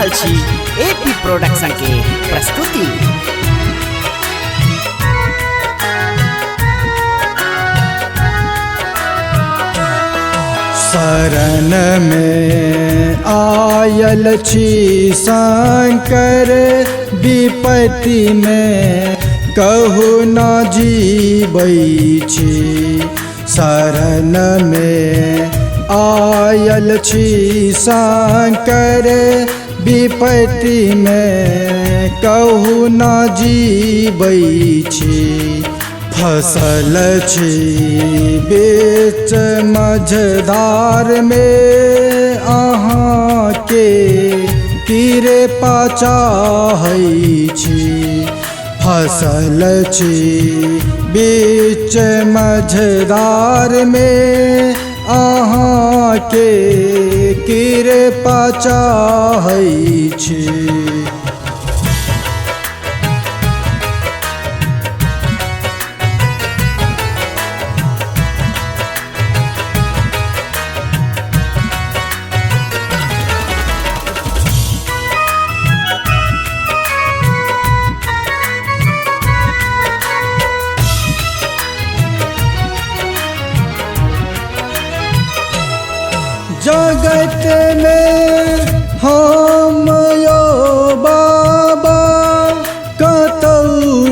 रहल छी AP production के प्रस्तुति। शरण में आयल छी शंकर, विपत्ति में कहू न जीबै छी। शरण में आयल छी शंकर, विपत्ति में कहू न जीबै छी। फसल छी बीच मझधार में, अहाँ के तीरे पाचाहै छी। फसल छी बीच मझधार में, अहाँ के तीरे पाचाहै छी। जगत में हम यो बाबा, कतौ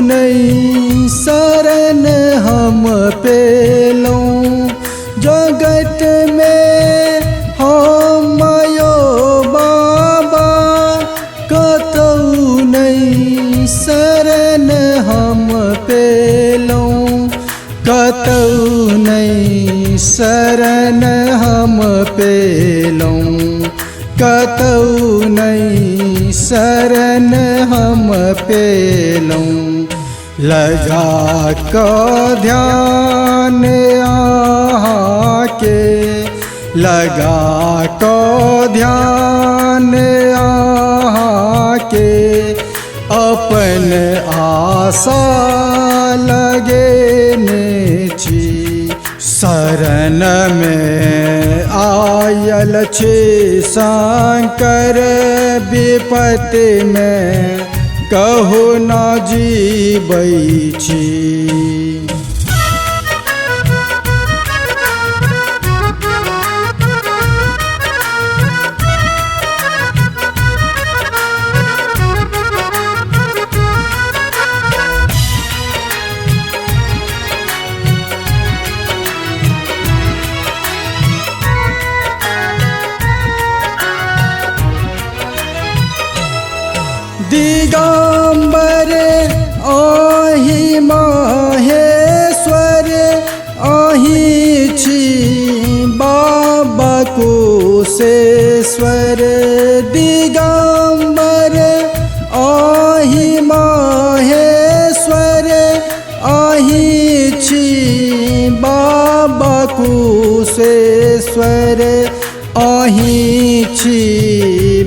नहीं शरण हम पेलौं। जगत में हम यो बाबा, कतौ नहीं शरण हम पेलौं। कतौ नहीं शरण हम पेलौं। कतौ नहीं शरण हम पेलौं। लगा क ध्यान अहाँ के, लगा क ध्यान अहाँ के, अपन आशा लगेने छी। शरण में आयल छी शंकर, विपत्ति में कहू न जीबै छी। दिगंबर आहि माहेश्वर, आहि छी बाबा कुशेश्वर। दिगंबर आहि माहेश्वर, आहि छी बाबा कुशेश्वर। आहि छी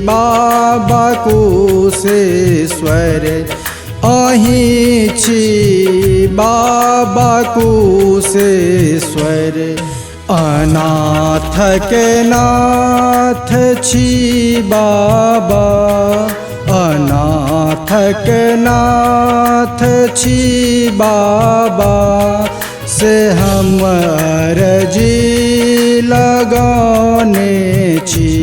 बाबा कुशेश्वर, आहि छी बाबा कुशेश्वर। अनाथ के नाथ छी बाबा, अनाथ के नाथ छी बाबा। से हम अर्जी लगाने छी।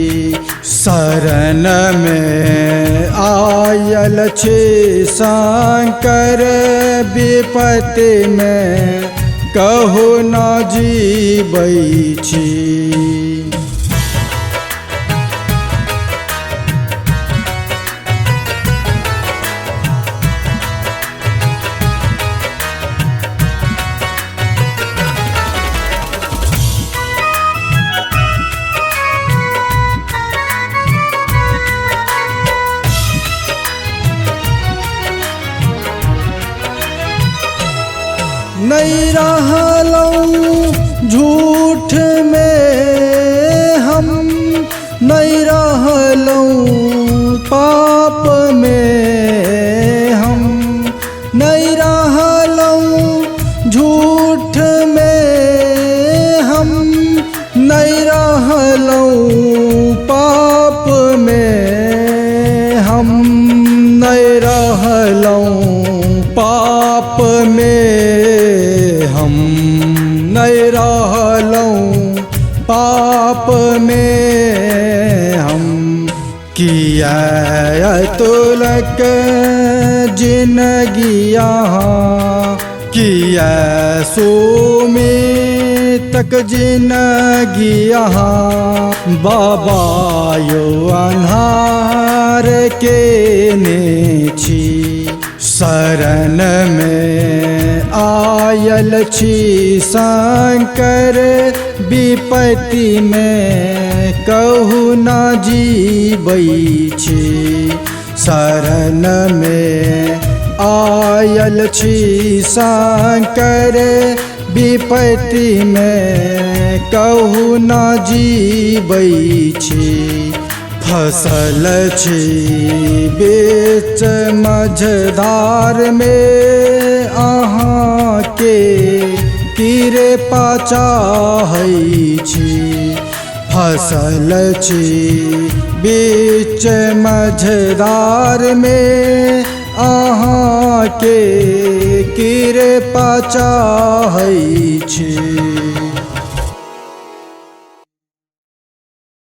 शरण में आयल छी शंकर, विपत्ति में कहू न जीबै छी। नहीं रहलौं झूठ में हम, नहीं रहलौं पाप में हम। नहीं रहलौं झूठ में हम, नहीं रहलौं पाप में हम नहीं रहलौं पाप में, हम नहीं रहलौं पाप में हम। किया तुलक जिनगिया किया सुमितक जिनगिया बाबा यो अन्हार के नेछी शरण में आयल छी शंकर विपत्ति में कहू न जीबै छी। शरण में आयल छी शंकर विपत्ति में कहू न जीबै छी। फसल छी बीच मझधार में अहाँ के तीरे पाचाहै छी। फसल छी बीच मझधार में अहाँ के तीरे पाचाहै छी।